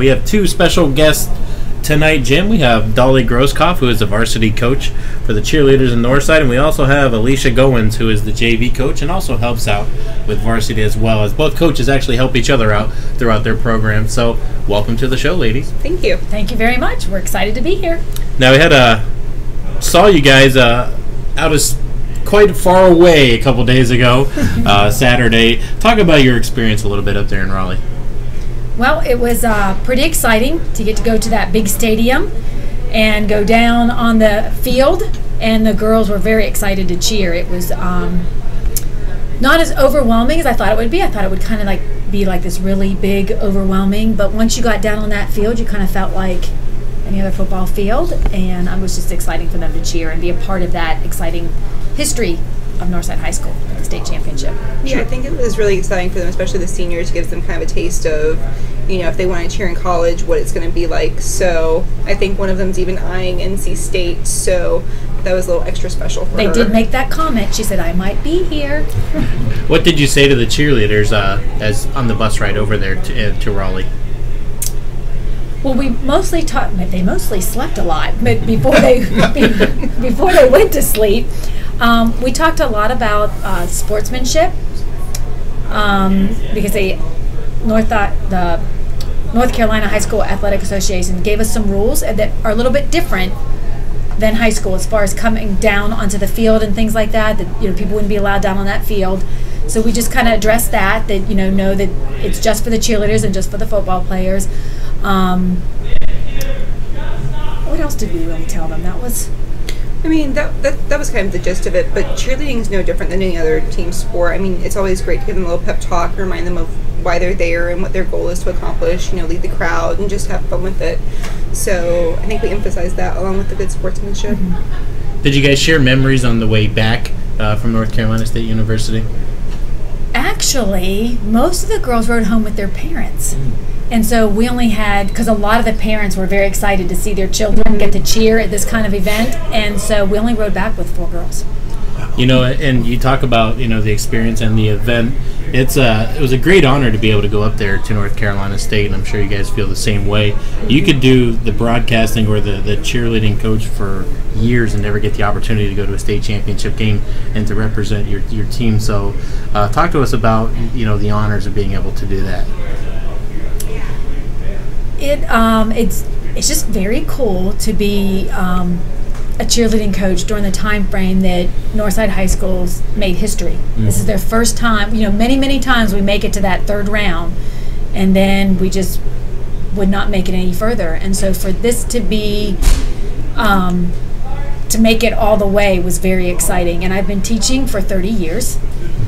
We have two special guests tonight, Jim. We have Dolly Grosskopf, who is the varsity coach for the cheerleaders in Northside, and we also have Alicia Goins, who is the JV coach and also helps out with varsity as well, as both coaches actually help each other out throughout their program. So welcome to the show, ladies. Thank you. Thank you very much. We're excited to be here. Now, we had saw you guys out of quite far away a couple days ago, Saturday. Talk about your experience a little bit up there in Raleigh. Well, it was pretty exciting to get to go to that big stadium and go down on the field, and the girls were very excited to cheer. It was not as overwhelming as I thought it would be. I thought it would kind of be like this really big, overwhelming, but once you got down on that field, you kind of felt like any other football field, and it was just exciting for them to cheer and be a part of that exciting history of Northside High School at the state championship. Yeah, I think it was really exciting for them, especially the seniors. Gives them kind of a taste of, if they want to cheer in college, what it's going to be like. So I think one of them's even eyeing NC State, so that was a little extra special for her. They did make that comment. She said, I might be here. What did you say to the cheerleaders as on the bus ride over there to Raleigh? Well, we mostly they mostly slept a lot, but before they went to sleep, we talked a lot about sportsmanship, because the North Carolina High School Athletic Association gave us some rules that are a little bit different than high school as far as coming down onto the field and things like that. That people wouldn't be allowed down on that field. So we just kind of addressed that know that it's just for the cheerleaders and just for the football players. What else did we really tell them? That was kind of the gist of it, but cheerleading is no different than any other team sport. It's always great to give them a little pep talk, remind them of why they're there and what their goal is to accomplish, lead the crowd and just have fun with it. So I think we emphasize that along with the good sportsmanship. Mm-hmm. Did you guys share memories on the way back from North Carolina State University? Actually, most of the girls rode home with their parents. And so we only had, because a lot of the parents were very excited to see their children get to cheer at this kind of event, and so we only rode back with 4 girls. And you talk about, the experience and the event. It was a great honor to be able to go up there to North Carolina State, and I'm sure you guys feel the same way. You could do the broadcasting or the cheerleading coach for years and never get the opportunity to go to a state championship game and to represent your team. So talk to us about, the honors of being able to do that. It's just very cool to be a cheerleading coach during the time frame that Northside High School's made history. Mm-hmm. This is their first time. Many times we make it to that 3rd round, and then we just would not make it any further. And so for this to be to make it all the way was very exciting. And I've been teaching for 30 years,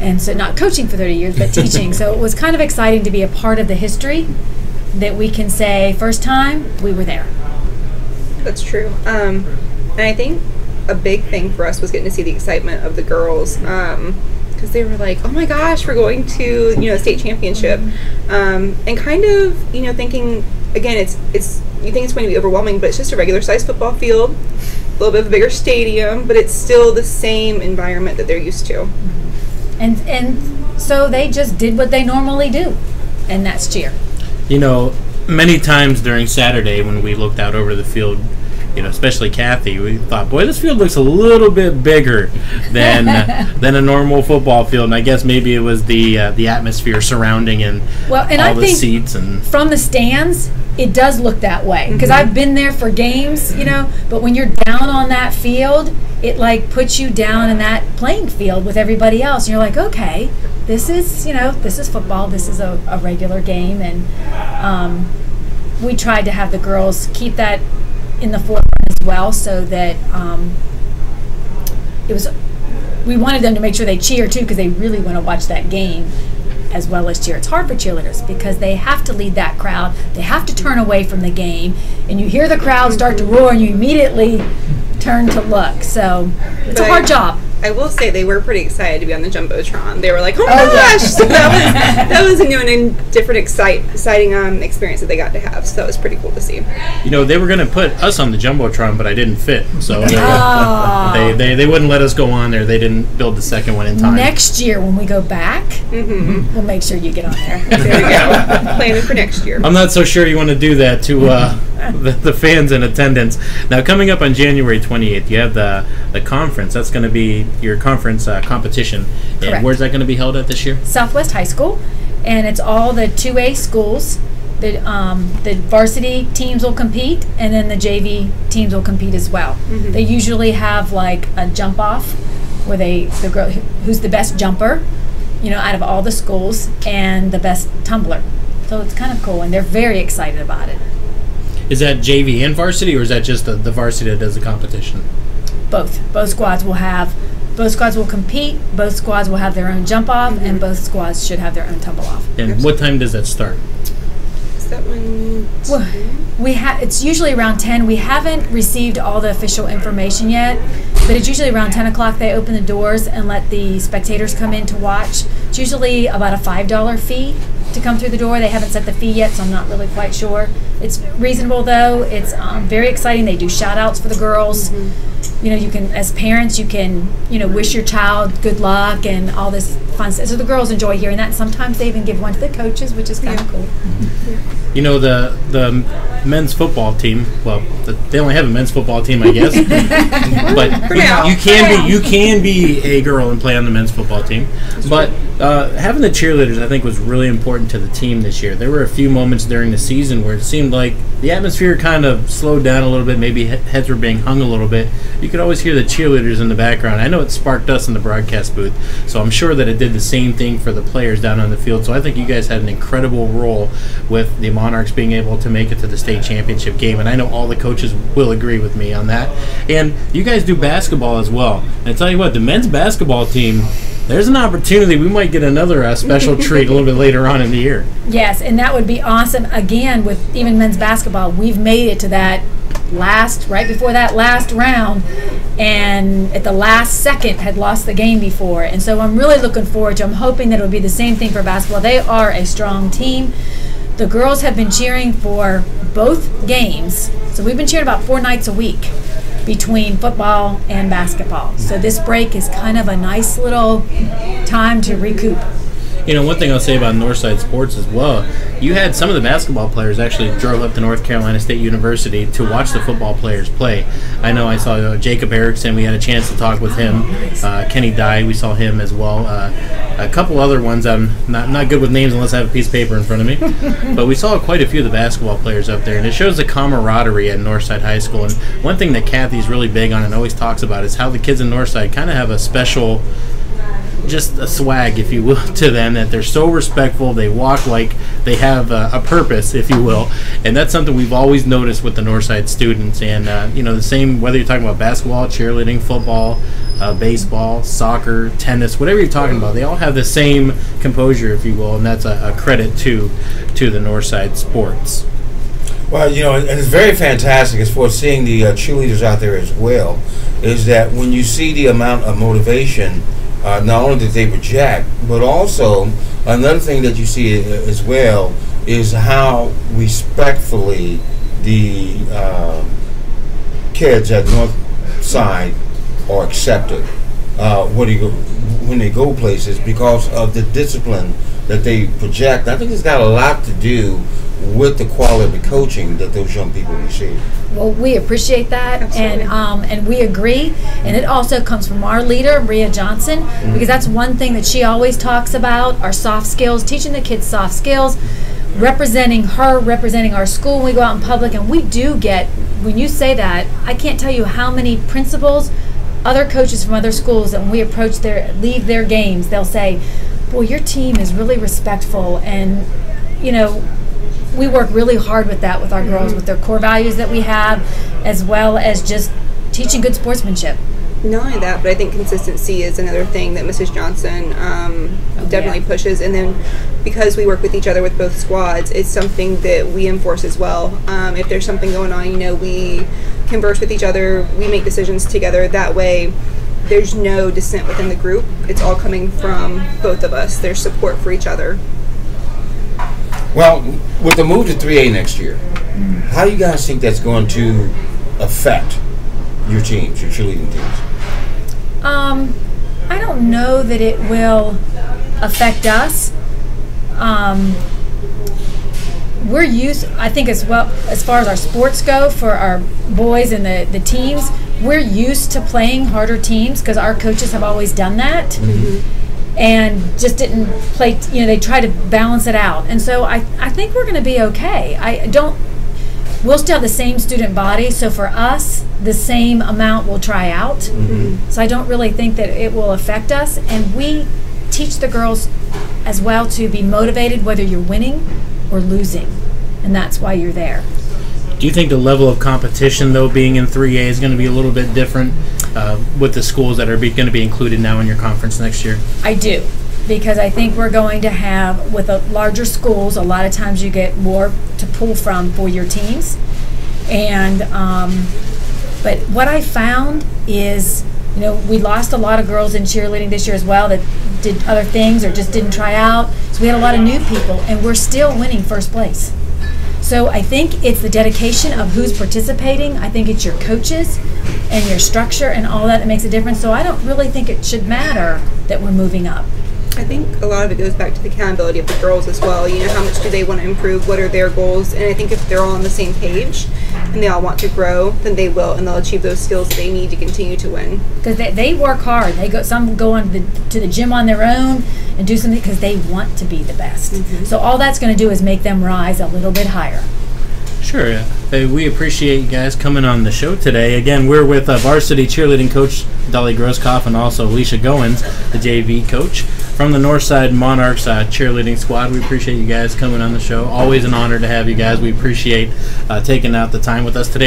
and so not coaching for 30 years, but teaching. So it was kind of exciting to be a part of the history that we can say, first time, we were there. That's true. And I think a big thing for us was getting to see the excitement of the girls, because they were like, oh my gosh, we're going to, the state championship. And kind of, thinking, again, it's you think it's going to be overwhelming, but it's just a regular sized football field, a little bit of a bigger stadium, but it's still the same environment that they're used to. And so they just did what they normally do, and that's cheer. Many times during Saturday when we looked out over the field, especially Kathy, we thought, boy, this field looks a little bit bigger than a normal football field. And I guess maybe it was the atmosphere surrounding and all the seats. And from the stands, it does look that way. Because I've been there for games, but when you're down on that field, it puts you down in that playing field with everybody else. And you're like, okay, this is football. This is a regular game. And we tried to have the girls keep that in the forefront as well, so that we wanted them to make sure they cheer too, because they really want to watch that game as well as cheer. It's hard for cheerleaders because they have to lead that crowd. They have to turn away from the game, and you hear the crowd start to roar and you immediately turn to look. So it's a hard job. I will say they were pretty excited to be on the Jumbotron. They were like, oh my gosh! So that was a new and different exciting experience that they got to have. So that was pretty cool to see. You know, they were going to put us on the Jumbotron, but I didn't fit. So they wouldn't let us go on there. They didn't build the second one in time. Next year when we go back, we'll make sure you get on there. There we go. Planning for next year. I'm not so sure you want to do that to the fans in attendance. Now, coming up on January 28th, you have the conference. That's going to be your conference competition. And Correct. where's that going to be held at this year? Southwest High School, and it's all the 2A schools. The varsity teams will compete, and then the JV teams will compete as well. They usually have like a jump off where the girl who's the best jumper, out of all the schools, and the best tumbler. So it's kind of cool, and they're very excited about it. Is that JV and varsity, or is that just the varsity that does the competition? Both squads will compete, both squads will have their own jump off, and both squads should have their own tumble off. And what time does that start? Is that one? Well, it's usually around 10. We haven't received all the official information yet, but it's usually around 10 o'clock they open the doors and let the spectators come in to watch. It's usually about a $5 fee to come through the door. They haven't set the fee yet, so I'm not really quite sure. It's reasonable though. It's very exciting. They do shout outs for the girls. You can, as parents, you can, wish your child good luck and all this fun stuff. So the girls enjoy hearing that. Sometimes they even give one to the coaches, which is kind of cool. The men's football team. Well, they only have a men's football team, I guess. But you can be a girl and play on the men's football team. But having the cheerleaders, I think, was really important to the team this year. There were a few moments during the season where it seemed like the atmosphere kind of slowed down a little bit. Maybe heads were being hung a little bit. You could always hear the cheerleaders in the background. I know it sparked us in the broadcast booth, so I'm sure that it did the same thing for the players down on the field. So I think you guys had an incredible role with the Monarchs being able to make it to the state championship game, and I know all the coaches will agree with me on that. And you guys do basketball as well. And I tell you what, the men's basketball team, there's an opportunity. We might get another special treat a little bit later on in the year. Yes, and that would be awesome. Again, with even men's basketball, we've made it to that right before that last round, and at the last second had lost the game before. And so I'm really looking forward to, I'm hoping that it'll be the same thing for basketball. They are a strong team. The girls have been cheering for both games. So we've been cheering about 4 nights a week between football and basketball. So this break is kind of a nice little time to recoup. One thing I'll say about Northside Sports as well, you had some of the basketball players actually drove up to North Carolina State University to watch the football players play. I know I saw Jacob Erickson. We had a chance to talk with him. Kenny Dye, we saw him as well. A couple other ones. I'm not good with names unless I have a piece of paper in front of me. But we saw quite a few of the basketball players up there, and it shows the camaraderie at Northside High School. And one thing that Kathy's really big on and always talks about is how the kids in Northside kind of have a special, just a swag, if you will, to them, that they're so respectful. They walk like they have a purpose, if you will, and that's something we've always noticed with the Northside students. And the same, whether you're talking about basketball, cheerleading, football, baseball, soccer, tennis, whatever you're talking about, they all have the same composure, if you will, and that's a credit to the Northside sports. Well, and it's very fantastic as far as seeing the cheerleaders out there as well, is that when you see the amount of motivation, not only that they project, but also another thing that you see as well is how respectfully the kids at Northside are accepted when they go places because of the discipline that they project. I think it's got a lot to do with the quality of the coaching that those young people receive. Well, we appreciate that. Absolutely. And we agree, and it also comes from our leader, Rhea Johnson, because that's one thing that she always talks about, our soft skills, teaching the kids soft skills, representing our school when we go out in public. And we do get, when you say that, I can't tell you how many principals, other coaches from other schools, that when we leave their games, they'll say, boy, your team is really respectful, and we work really hard with that with our girls, with their core values that we have, as well as just teaching good sportsmanship. Not only that, but I think consistency is another thing that Mrs. Johnson definitely pushes. And then because we work with each other with both squads, it's something that we enforce as well. If there's something going on, we converse with each other, we make decisions together. That way there's no dissent within the group. It's all coming from both of us. There's support for each other. Well, with the move to 3A next year, how do you guys think that's going to affect your teams, your cheerleading teams? I don't know that it will affect us. We're used, I think, as well as far as our sports go for our boys and the teams. We're used to playing harder teams because our coaches have always done that. Mm-hmm. And just didn't play, they try to balance it out. And so I think we're going to be okay. We'll still have the same student body, so for us, the same amount will try out. Mm-hmm. So I don't really think that it will affect us. And we teach the girls as well to be motivated whether you're winning or losing. And that's why you're there. Do you think the level of competition, though, being in 3A is going to be a little bit different with the schools that are going to be included now in your conference next year? I do, because I think we're going to have, with the larger schools, a lot of times you get more to pull from for your teams. And but what I found is, we lost a lot of girls in cheerleading this year as well that did other things or just didn't try out. So we had a lot of new people, and we're still winning first place. So I think it's the dedication of who's participating. I think it's your coaches and your structure and all that makes a difference. So I don't really think it should matter that we're moving up. I think a lot of it goes back to the accountability of the girls as well. How much do they want to improve? What are their goals? And I think if they're all on the same page and they all want to grow, then they will, and they'll achieve those skills that they need to continue to win. Because they work hard. Some go to the gym on their own and do something because they want to be the best. Mm-hmm. So all that's going to do is make them rise a little bit higher. Sure. Hey, we appreciate you guys coming on the show today. Again, we're with varsity cheerleading coach Dolly Grosskopf and also Alicia Goins, the JV coach from the Northside Monarchs cheerleading squad. We appreciate you guys coming on the show. Always an honor to have you guys. We appreciate taking out the time with us today.